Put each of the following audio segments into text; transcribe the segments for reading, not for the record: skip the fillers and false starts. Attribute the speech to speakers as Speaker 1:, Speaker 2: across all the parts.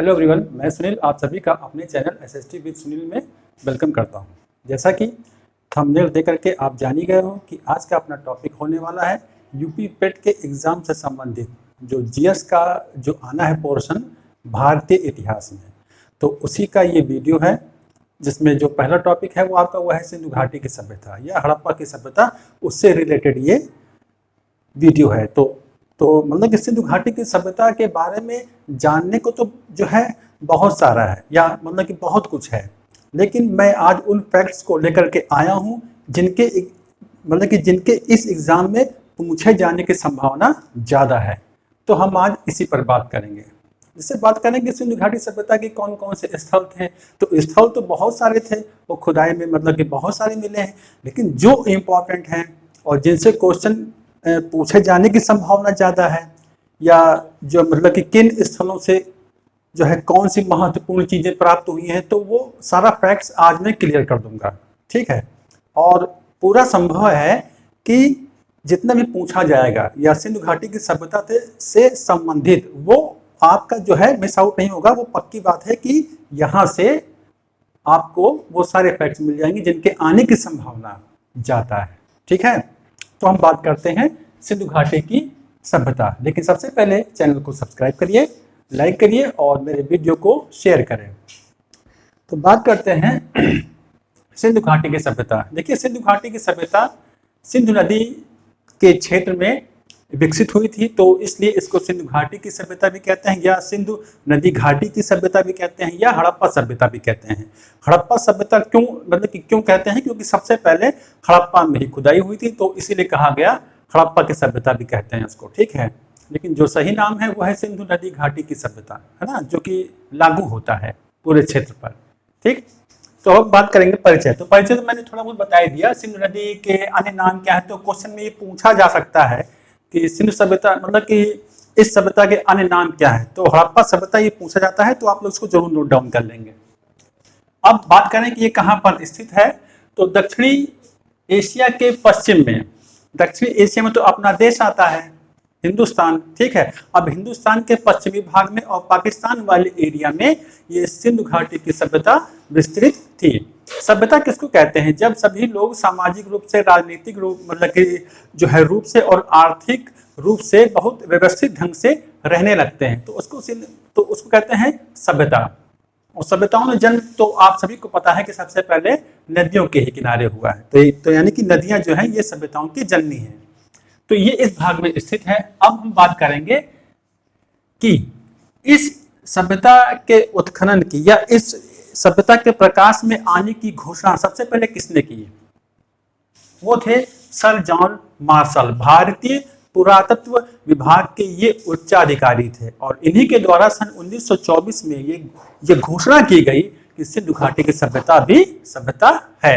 Speaker 1: Hello everyone, मैं सुनील आप सभी का अपने चैनल एसएसटी विद सुनील में वेलकम करता हूं। जैसा कि थंबनेल देख करके आप जान ही गए हो कि आज का अपना टॉपिक होने वाला है यूपी पेट के एग्ज़ाम से संबंधित जो जीएस का जो आना है पोर्शन भारतीय इतिहास में। तो उसी का ये वीडियो है जिसमें जो पहला टॉपिक है वो आपका वह है सिंधु घाटी की सभ्यता या हड़प्पा की सभ्यता, उससे रिलेटेड ये वीडियो है। तो मतलब कि सिंधु घाटी की सभ्यता के बारे में जानने को तो जो है बहुत सारा है या मतलब कि बहुत कुछ है, लेकिन मैं आज उन फैक्ट्स को लेकर के आया हूँ जिनके इस एग्ज़ाम में पूछे जाने की संभावना ज़्यादा है। तो हम आज इसी पर बात करेंगे। जिससे बात करेंगे सिंधु घाटी सभ्यता के कौन कौन से स्थल थे। तो स्थल तो बहुत सारे थे, वो खुदाई में मतलब कि बहुत सारे मिले हैं, लेकिन जो इम्पोर्टेंट हैं और जिनसे क्वेश्चन पूछे जाने की संभावना ज़्यादा है या जो मतलब कि किन स्थलों से जो है कौन सी महत्वपूर्ण चीज़ें प्राप्त हुई हैं, तो वो सारा फैक्ट्स आज मैं क्लियर कर दूंगा। ठीक है, और पूरा संभव है कि जितना भी पूछा जाएगा या सिंधु घाटी की सभ्यता से संबंधित वो आपका जो है मिस आउट नहीं होगा। वो पक्की बात है कि यहाँ से आपको वो सारे फैक्ट्स मिल जाएंगे जिनके आने की संभावना ज़्यादा है। ठीक है, तो हम बात करते हैं सिंधु घाटी की सभ्यता। लेकिन सबसे पहले चैनल को सब्सक्राइब करिए, लाइक करिए और मेरे वीडियो को शेयर करें। तो बात करते हैं सिंधु घाटी की सभ्यता। देखिए, सिंधु घाटी की सभ्यता सिंधु नदी के क्षेत्र में विकसित हुई थी, तो इसलिए इसको सिंधु घाटी की सभ्यता भी कहते हैं या सिंधु नदी घाटी की सभ्यता भी कहते हैं या हड़प्पा सभ्यता भी कहते हैं। हड़प्पा सभ्यता क्यों मतलब कि क्यों कहते हैं, क्योंकि सबसे पहले हड़प्पा में ही खुदाई हुई थी, तो इसीलिए कहा गया हड़प्पा की सभ्यता भी कहते हैं उसको। ठीक है, लेकिन जो सही नाम है वो है सिंधु नदी घाटी की सभ्यता, है ना, जो कि लागू होता है पूरे क्षेत्र पर। ठीक, तो अब बात करेंगे परिचय। तो परिचय तो मैंने थोड़ा बहुत बता ही दिया। सिंधु नदी के अन्य नाम क्या है, तो क्वेश्चन में ये पूछा जा सकता है कि सिंधु सभ्यता मतलब कि इस सभ्यता के अन्य नाम क्या है, तो हड़प्पा सभ्यता ये पूछा जाता है, तो आप लोग इसको जरूर नोट डाउन कर लेंगे। अब बात करें कि ये कहाँ पर स्थित है, तो दक्षिणी एशिया के पश्चिम में। दक्षिणी एशिया में तो अपना देश आता है हिंदुस्तान। ठीक है, अब हिंदुस्तान के पश्चिमी भाग में और पाकिस्तान वाले एरिया में ये सिंधु घाटी की सभ्यता विस्तृत थी। सभ्यता किसको कहते हैं, जब सभी लोग सामाजिक रूप से, राजनीतिक रूप मतलब कि जो है रूप से और आर्थिक रूप से बहुत व्यवस्थित ढंग से रहने लगते हैं, तो उसको कहते हैं सभ्यता। और सभ्यताओं में जन्म तो आप सभी को पता है कि सबसे पहले नदियों के ही किनारे हुआ है। तो यानी कि नदियां जो है ये सभ्यताओं की जननी है। तो ये इस भाग में स्थित है। अब हम बात करेंगे कि इस सभ्यता के उत्खनन की या इस सभ्यता के प्रकाश में आने की घोषणा सबसे पहले किसने की। वो थे सर जॉन मार्शल, भारतीय पुरातत्व विभाग के ये उच्चाधिकारी थे, और इन्हीं के द्वारा सन 1924 में ये घोषणा की गई कि सिंधु घाटी की सभ्यता भी सभ्यता है।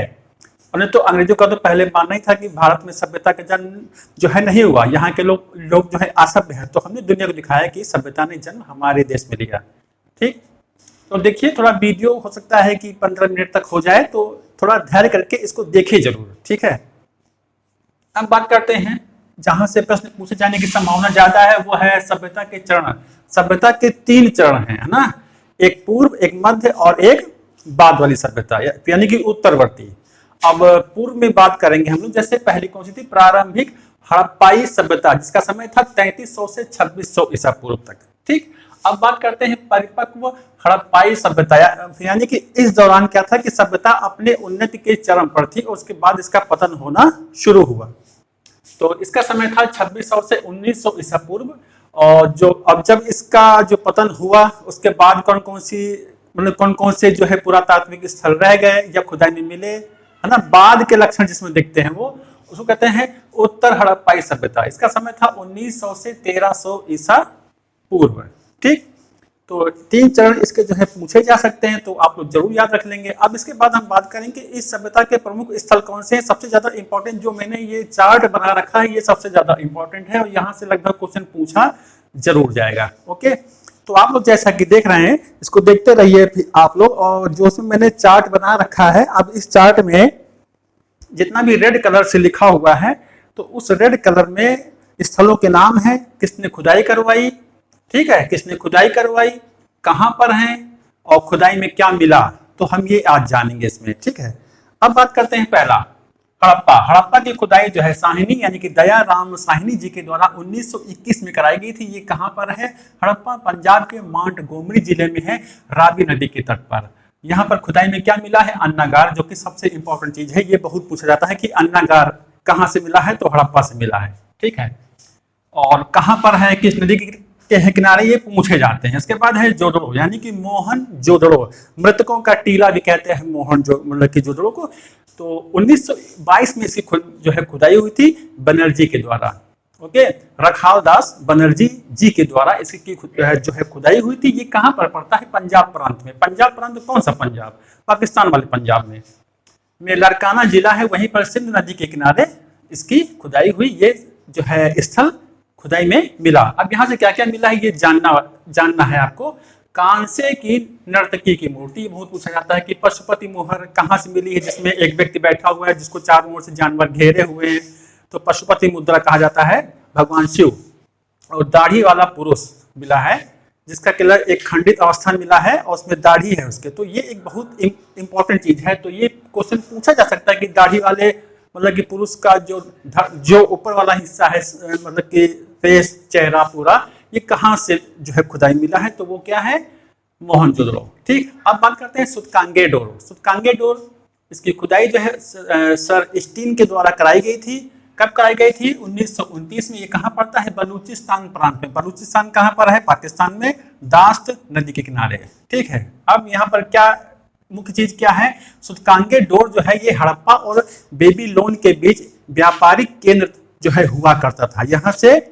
Speaker 1: और तो अंग्रेजों का तो पहले मानना ही था कि भारत में सभ्यता का जन्म जो है नहीं हुआ, यहाँ के लोग जो है असभ्य हैं, तो हमने दुनिया को दिखाया कि सभ्यता ने जन्म हमारे देश में लिया। ठीक, तो देखिए, थोड़ा वीडियो हो सकता है कि 15 मिनट तक हो जाए, तो थोड़ा धैर्य करके इसको देखिए जरूर। ठीक है, अब बात करते हैं जहां से प्रश्न पूछे जाने की संभावना ज्यादा है, वो है सभ्यता के चरण। सभ्यता के 3 चरण हैं, है ना, एक पूर्व, एक मध्य और एक बाद वाली सभ्यता यानी कि उत्तरवर्ती। अब पूर्व में बात करेंगे हम लोग, जैसे पहली कौन सी थी, प्रारंभिक हड़प्पाई सभ्यता, जिसका समय था 3300 से 2600 ईसा पूर्व तक। ठीक, अब बात करते हैं परिपक्व हड़प्पाई सभ्यता, यानी कि इस दौरान क्या था कि सभ्यता अपने उन्नति के चरम पर थी और उसके बाद इसका पतन होना शुरू हुआ। तो इसका समय था 2600 से 1900 ईसा पूर्व। और जब इसका जो पतन हुआ उसके बाद कौन कौन से जो है पुरातात्विक स्थल रह गए या खुदाई में मिले, है ना, बाद के लक्षण जिसमें दिखते हैं वो उसको कहते हैं उत्तर हड़प्पाई सभ्यता। इसका समय था 1900 से 1300 ईसा पूर्व। ठीक, तो 3 चरण इसके जो है पूछे जा सकते हैं, तो आप लोग जरूर याद रख लेंगे। अब इसके बाद हम बात करेंगे इस सभ्यता के प्रमुख स्थल कौन से हैं। सबसे ज्यादा इंपॉर्टेंट जो मैंने ये चार्ट बना रखा है, ये सबसे ज्यादा इंपॉर्टेंट है और यहाँ से लगभग क्वेश्चन पूछा जरूर जाएगा। ओके, तो आप लोग जैसा कि देख रहे हैं इसको देखते रहिए आप लोग। और जो उसमें मैंने चार्ट बना रखा है, अब इस चार्ट में जितना भी रेड कलर से लिखा हुआ है, तो उस रेड कलर में स्थलों के नाम है, किसने खुदाई करवाई, ठीक है, किसने खुदाई करवाई, कहाँ पर हैं और खुदाई में क्या मिला, तो हम ये आज जानेंगे इसमें। ठीक है, अब बात करते हैं पहला हड़प्पा। हड़प्पा की खुदाई जो है साहिनी यानी कि दया राम साहिनी जी के द्वारा 1921 में कराई गई थी। ये कहाँ पर है? हड़प्पा पंजाब के मोंटगोमरी जिले में है, रावी नदी के तट पर। यहाँ पर खुदाई में क्या मिला है? अन्नागार, जो कि सबसे इंपॉर्टेंट चीज है। ये बहुत पूछा जाता है कि अन्नागार कहाँ से मिला है, तो हड़प्पा से मिला है। ठीक है, और कहाँ पर है, किस नदी के किनारे, ये पूछे जाते हैं। इसके बाद है जोदड़ो यानी कि मोहन जोदड़ो, मृतकों का टीला भी कहते हैं मोहन जो मतलब कि जोदड़ो को। तो 1922 में इसकी जो है खुदाई हुई थी बनर्जी के द्वारा। ओके, रखाल दास बनर्जी जी के द्वारा इसकी जो है खुदाई हुई थी। ये कहाँ पर पड़ता है? पंजाब प्रांत में। पंजाब प्रांत कौन सा पंजाब? पाकिस्तान वाले पंजाब में लड़काना जिला है, वहीं पर सिंध नदी के किनारे इसकी खुदाई हुई। ये जो है स्थल खुदाई में मिला। अब यहाँ से क्या क्या मिला है ये जानना है आपको। कांसे की नर्तकी की मूर्ति, बहुत पूछा जाता है कि पशुपति मोहर कहाँ से मिली है, जिसमें एक व्यक्ति बैठा हुआ है जिसको चारों ओर से जानवर घेरे हुए हैं, तो पशुपति मुद्रा कहा जाता है भगवान शिव। और दाढ़ी वाला पुरुष मिला है जिसका किला एक खंडित अवस्था में मिला है और उसमें दाढ़ी है उसके। तो ये एक बहुत इंपॉर्टेंट चीज है। तो ये क्वेश्चन पूछा जा सकता है कि दाढ़ी वाले मतलब कि पुरुष का जो ऊपर वाला हिस्सा है मतलब कि फेस, चेहरा पूरा, ये कहाँ से जो है खुदाई मिला है, तो वो क्या है? मोहनजोदड़ो। ठीक, अब बात करते हैं सुतकांगे डोर। सुतकांगे डोर इसकी खुदाई जो है सर स्टीन के द्वारा कराई गई थी। कब कराई गई थी? 1929 में। ये कहाँ पड़ता है? बलूचिस्तान प्रांत में। बलूचिस्तान कहाँ पर है? पाकिस्तान में, दास्त नदी के किनारे। ठीक है, अब यहाँ पर क्या मुख्य चीज क्या है? सुतकांगे डोर जो है ये हड़प्पा और बेबीलोन के बीच व्यापारिक केंद्र जो है हुआ करता था। यहाँ से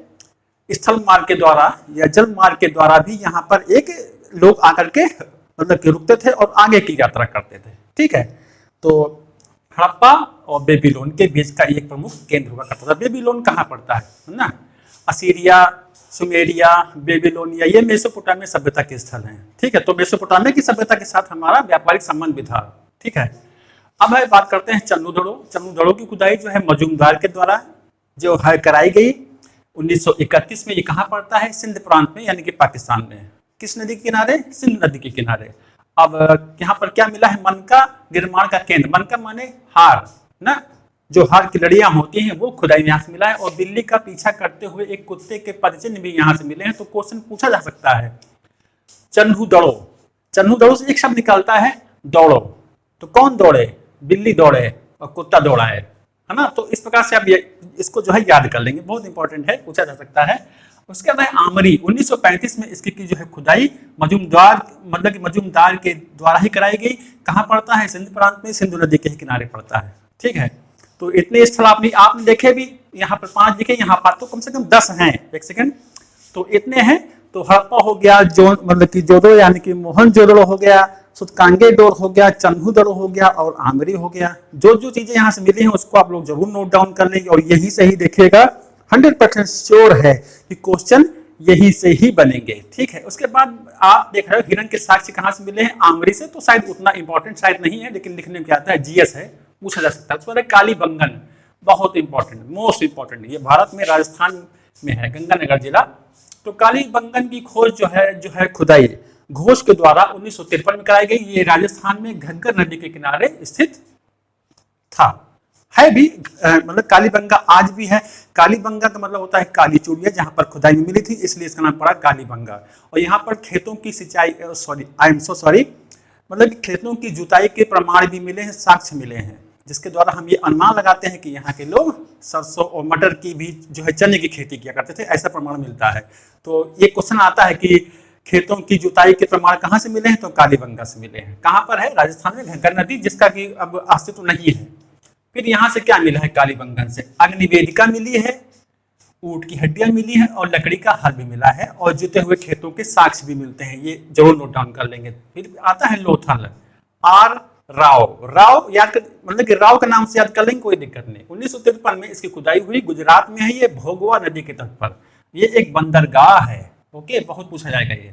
Speaker 1: स्थल मार्ग के द्वारा या जल मार्ग के द्वारा भी यहाँ पर एक लोग आकर के मतलब कि रुकते थे और आगे की यात्रा करते थे। ठीक है, तो हड़प्पा और बेबीलोन के बीच का एक प्रमुख केंद्र हुआ करता था। बेबीलोन कहाँ पड़ता है ना? असीरिया, सुमेरिया, बेबीलोनिया, ये मेसोपोटामिया सभ्यता के स्थल हैं। ठीक है, तो मेसोपोटामिया की सभ्यता के साथ हमारा व्यापारिक संबंध भी था। ठीक है, अब है बात करते हैं चन्नूदड़ो। चन्नूदड़ो की खुदाई जो है मजूमदार के द्वारा जो है कराई गई 1931 में। ये कहाँ पड़ता है? सिंध प्रांत में यानी कि पाकिस्तान में। किस नदी के किनारे? सिंध नदी के किनारे। अब यहाँ पर क्या मिला है? मनका निर्माण का केंद्र। मनका माने हार ना, जो हार की लड़ियां होती हैं वो खुदाई यहाँ से मिला है। और बिल्ली का पीछा करते हुए एक कुत्ते के पदचिन्ह भी यहाँ से मिले हैं। तो क्वेश्चन पूछा जा सकता है चन्हू दड़ो से एक शब्द निकलता है दौड़ो। तो कौन दौड़े? बिल्ली दौड़े और कुत्ता दौड़ा है ना। तो इस प्रकार से आप इसको जो है याद कर लेंगे, बहुत इंपॉर्टेंट है, पूछा जा सकता है। उसके बाद आमरी 1935 में इसकी जो है खुदाई मजूमदार मतलब कि मजूमदार के द्वारा ही कराई गई। कहाँ पड़ता है? सिंध प्रांत में, सिंधु नदी के किनारे पड़ता है। ठीक है, तो इतने स्थल आपने देखे भी, यहाँ पर 5 दिखे, यहाँ पर तो कम से कम 10 हैं। एक सेकंड, तो इतने हैं। तो हड़प्पा हो गया, जो मतलब कि जोदड़ो यानी कि मोहनजोदड़ो हो गया, सुतकांगे डोर हो गया, चन्हूदड़ो हो गया और आमरी हो गया। जो चीजें यहाँ से मिली हैं उसको आप लोग जरूर नोट डाउन कर लेंगे और यही से ही देखिएगा। 100% श्योर है कि क्वेश्चन यही से ही बनेंगे। ठीक है, उसके बाद आप देख रहे हो हिरण के साक्ष्य कहाँ से मिले हैं? आमरी से। तो शायद उतना इंपॉर्टेंट शायद नहीं है, लेकिन लिखने में क्या आता है? जीएस है, पूछा जा सकता है। उसके बाद कालीबंगन, बहुत इंपॉर्टेंट, मोस्ट इंपॉर्टेंट। ये भारत में राजस्थान में है, गंगानगर जिला। तो कालीबंगन की खोज जो है खुदाई घोष के द्वारा 1953 में कराई गई। ये राजस्थान में घग्गर नदी के किनारे स्थित था, है भी। मतलब कालीबंगा आज भी है। कालीबंगा का मतलब होता है काली चूड़िया, जहां पर खुदाई में मिली थी, इसलिए इसका नाम पड़ा कालीबंगा। और यहाँ पर खेतों की सिंचाई सॉरी मतलब खेतों की जुताई के प्रमाण भी मिले हैं, साक्ष्य मिले हैं, जिसके द्वारा हम ये अनुमान लगाते हैं कि यहाँ के लोग सरसों और मटर की भी जो है चने की खेती किया करते थे, ऐसा प्रमाण मिलता है। तो ये क्वेश्चन आता है कि खेतों की जुताई के प्रमाण कहाँ से मिले हैं? तो कालीबंगा से मिले हैं। कहाँ पर है? राजस्थान में, घग्गर नदी, जिसका कि अब अस्तित्व नहीं है। फिर यहाँ से क्या मिला है? कालीबंगन से अग्निवेदिका मिली है, ऊंट की हड्डियां मिली हैं और लकड़ी का हल भी मिला है और जुते हुए खेतों के साक्ष्य भी मिलते हैं। ये जरूर नोट डाउन कर लेंगे। फिर आता है लोथल, आर राव याद कर, मतलब कि राव के नाम से याद कर लेंगे, कोई दिक्कत नहीं। 1953 में इसकी खुदाई हुई, गुजरात में है ये, भोगवा नदी के तट पर। ये एक बंदरगाह है। ओके, बहुत पूछा जाएगा, ये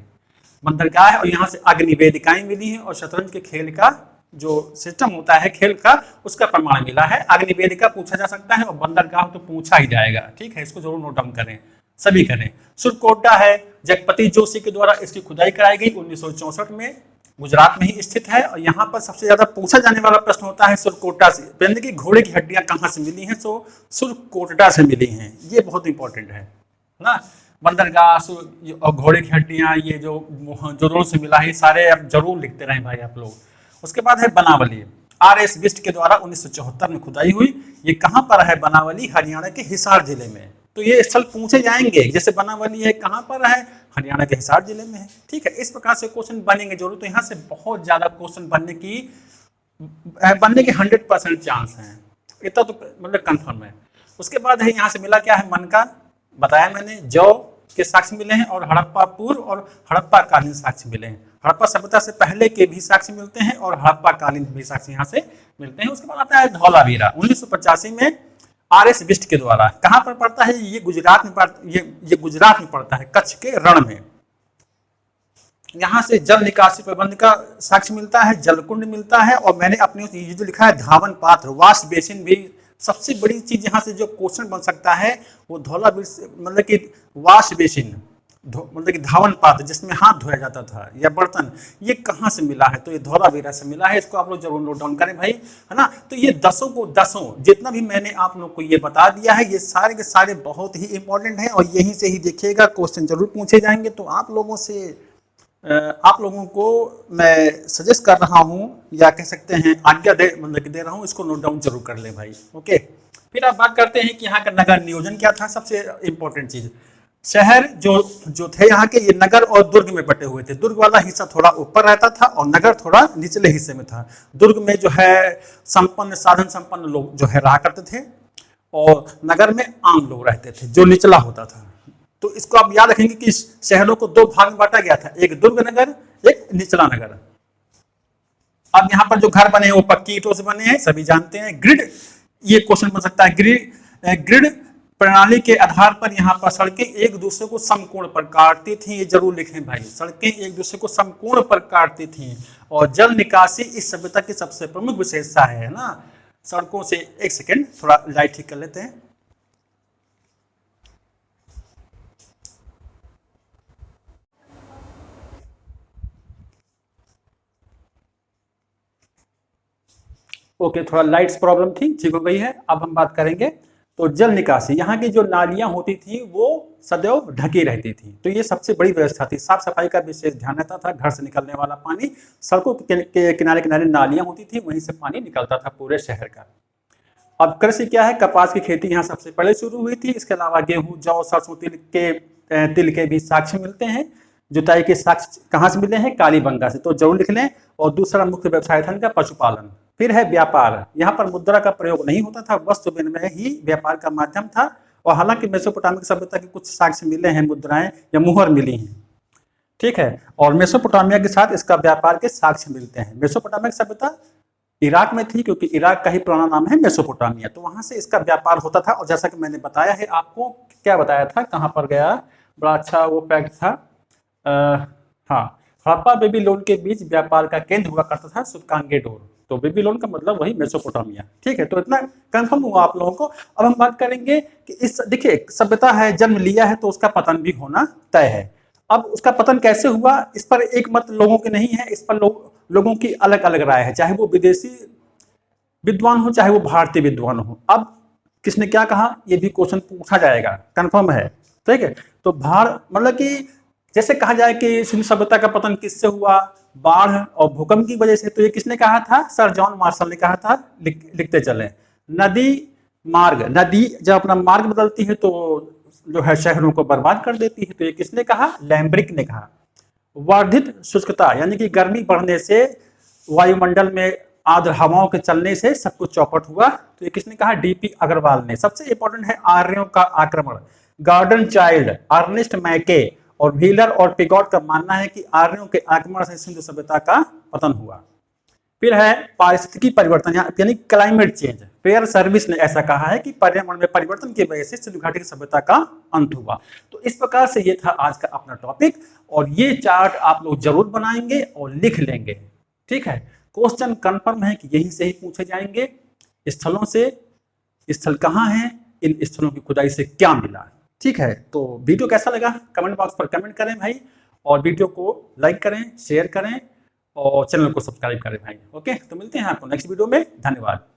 Speaker 1: बंदरगाह है। और यहाँ से अग्निवेदिकाएं मिली हैं और शतरंज के खेल का जो सिस्टम होता है खेल का, उसका प्रमाण मिला है। अग्निवेदिका पूछा जा सकता है और बंदरगाह तो पूछा ही जाएगा। ठीक है, इसको जरूर नोट डाउन करें। सभी करें। सुरकोटा है, जगपति जोशी के द्वारा इसकी खुदाई कराई गई 1964 में, गुजरात में ही स्थित है। और यहाँ पर सबसे ज्यादा पूछा जाने वाला प्रश्न होता है सुरकोटा से, यानी कि घोड़े की हड्डियां कहाँ से मिली हैं, तो सुरकोटा से मिली हैं। ये बहुत इंपॉर्टेंट है ना। बंदरगाह और घोड़े की हड्डियां, ये जो जोड़ों से मिला है, सारे अब जरूर लिखते रहें भाई आप लोग। उसके बाद है बनावली, RS बिष्ट के द्वारा 1974 में खुदाई हुई। ये कहाँ पर है? बनावली हरियाणा के हिसार जिले में। तो ये स्थल पूछे जाएंगे, जैसे बनावली है कहाँ पर है? हरियाणा के हिसार जिले में है। ठीक है, इस प्रकार से क्वेश्चन बनेंगे जरूर। तो यहाँ से बहुत ज्यादा क्वेश्चन बनने के 100% चांस है, इतना तो मतलब कंफर्म है। उसके बाद है यहाँ से मिला क्या है? मन का बताया मैंने, जौ के साक्ष्य मिले हैं और हड़प्पा पूर्व और हड़प्पा कालीन साक्ष्य मिले हैं। हड़प्पा सभ्यता से पहले के भी साक्ष्य मिलते हैं और हड़प्पा कालीन भी साक्ष्य यहाँ से मिलते हैं। उसके बाद आता है धौलावीरा 1985 में RS बिष्ट के द्वारा। कहाँ पर पड़ता है? ये गुजरात में ये गुजरात में पड़ता है, कच्छ के रण में। यहाँ से जल निकासी प्रबंध का साक्ष्य मिलता है, जलकुंड मिलता है। और मैंने अपने ये जो लिखा है धावन पात्र, वाश बेसिन भी। सबसे बड़ी चीज यहाँ से जो क्वेश्चन बन सकता है वो धौलावीर से, मतलब कि वाश बेसिन, मतलब कि धावन पात्र जिसमें हाथ धोया जाता था या बर्तन, ये कहाँ से मिला है? तो ये धौलावीरा से मिला है। इसको आप लोग जरूर नोट डाउन करें भाई, है ना। तो ये दसों जितना भी मैंने आप लोग को ये बता दिया है, ये सारे के सारे बहुत ही इंपॉर्टेंट है और यहीं से ही देखिएगा क्वेश्चन जरूर पूछे जाएंगे। तो आप लोगों को मैं सजेस्ट कर रहा हूं, या कह सकते हैं आज्ञा दे रहा हूं, इसको नोट डाउन जरूर कर ले भाई। ओके, फिर आप बात करते हैं कि यहाँ का नगर नियोजन क्या था। सबसे इंपॉर्टेंट चीज, शहर जो थे यहाँ के, ये नगर और दुर्ग में बटे हुए थे। दुर्ग वाला हिस्सा थोड़ा ऊपर रहता था और नगर थोड़ा निचले हिस्से में था। दुर्ग में जो है साधन संपन्न लोग जो है रहा करते थे और नगर में आम लोग रहते थे जो निचला होता था। तो इसको आप याद रखेंगे कि शहरों को दो भाग में बांटा गया था, एक दुर्ग नगर, एक निचला नगर। अब यहाँ पर जो घर बने हैं वो पक्की ईंटों से बने हैं, सभी जानते हैं। ग्रिड, ये क्वेश्चन बन सकता है, ग्रिड प्रणाली के आधार पर यहाँ पर सड़कें एक दूसरे को समकोण पर काटती थी। ये जरूर लिखें भाई, सड़कें एक दूसरे को समकोण पर काटती थी। और जल निकासी इस सभ्यता की सबसे प्रमुख विशेषता है ना। सड़कों से, एक सेकेंड थोड़ा लाइट ठीक कर लेते हैं। ओके, थोड़ा लाइट्स प्रॉब्लम थी, ठीक हो गई है। अब हम बात करेंगे तो जल निकासी। यहाँ की जो नालियां होती थी वो सदैव ढकी रहती थी। तो ये सबसे बड़ी व्यवस्था थी। साफ सफाई का विशेष ध्यान रहता था। घर से निकलने वाला पानी, सड़कों के किनारे किनारे नालियां होती थी, वहीं से पानी निकलता था पूरे शहर का। अब कृषि क्या है? कपास की खेती यहाँ सबसे पहले शुरू हुई थी। इसके अलावा गेहूं, जौ, सरसों, तिल के भी साक्ष्य मिलते हैं। जुताई के साक्ष्य कहाँ से मिले हैं? कालीबंगा से, तो जरूर लिख लें। और दूसरा मुख्य व्यवसाय था इनका पशुपालन। फिर है व्यापार। यहाँ पर मुद्रा का प्रयोग नहीं होता था, वस्तु विनिमय ही व्यापार का माध्यम था। और हालांकि मेसोपोटामिक सभ्यता के कुछ साक्ष्य मिले हैं, मुद्राएं या मुहर मिली हैं, ठीक है। और मेसोपोटामिया के साथ इसका व्यापार के साक्ष्य मिलते हैं। मेसोपोटामिक सभ्यता इराक में थी, क्योंकि इराक का ही पुराना नाम है मेसोपोटामिया। तो वहां से इसका व्यापार होता था। और जैसा कि मैंने बताया है आपको, क्या बताया था, कहाँ पर गया, बड़ा अच्छा वो फैक्ट था। हाँ, हड़प्पा बेबीलोन के बीच व्यापार का केंद्र हुआ करता था सुतकांगेडोर। तो बेबीलोन का मतलब वही मेसोपोटामिया, ठीक है। तो इतना कंफर्म हुआ आप लोगों को। अब हम बात करेंगे कि इस, देखिए सभ्यता है, जन्म लिया है तो उसका पतन भी होना तय है। अब उसका पतन कैसे हुआ, इस पर एक मत लोगों के नहीं है। इस पर लोगों की अलग अलग राय है, चाहे वो विदेशी विद्वान हो, चाहे वो भारतीय विद्वान हो। अब किसने क्या कहा, ये भी क्वेश्चन पूछा जाएगा, कंफर्म है, ठीक है। तो मतलब कि जैसे कहा जाए कि सिंधु सभ्यता का पतन किससे हुआ, बाढ़ और भूकंप की वजह से। तो ये किसने कहा था? सर जॉन मार्शल ने कहा था। लिखते चले। नदी जब अपना मार्ग बदलती है तो जो है शहरों को बर्बाद कर देती है। तो ये किसने कहा? लैम्ब्रिक ने कहा। वर्धित शुष्कता, यानी कि गर्मी बढ़ने से वायुमंडल में आर्द्र हवाओं के चलने से सब कुछ चौपट हुआ। तो ये किसने कहा? डीपी अग्रवाल ने। सबसे इंपॉर्टेंट है आर्यों का आक्रमण। गार्डन चाइल्ड, अर्नेस्ट मैके और व्हीलर और पिगॉट का मानना है कि आर्यों के आक्रमण से सिंधु सभ्यता का पतन हुआ। फिर है पारिस्थितिकी परिवर्तन, यानी क्लाइमेट चेंज। फेयर सर्विस ने ऐसा कहा है कि पर्यावरण में परिवर्तन की वजह से सिंधु घाटी की सभ्यता का अंत हुआ। तो इस प्रकार से ये था आज का अपना टॉपिक। और ये चार्ट आप लोग जरूर बनाएंगे और लिख लेंगे, ठीक है। क्वेश्चन कंफर्म है कि यहीं से ही पूछे जाएंगे। स्थलों से, स्थल कहाँ है, इन स्थलों की खुदाई से क्या मिला, ठीक है, तो वीडियो कैसा लगा कमेंट बॉक्स पर कमेंट करें भाई, और वीडियो को लाइक करें, शेयर करें और चैनल को सब्सक्राइब करें भाई। ओके, तो मिलते हैं आपको नेक्स्ट वीडियो में। धन्यवाद।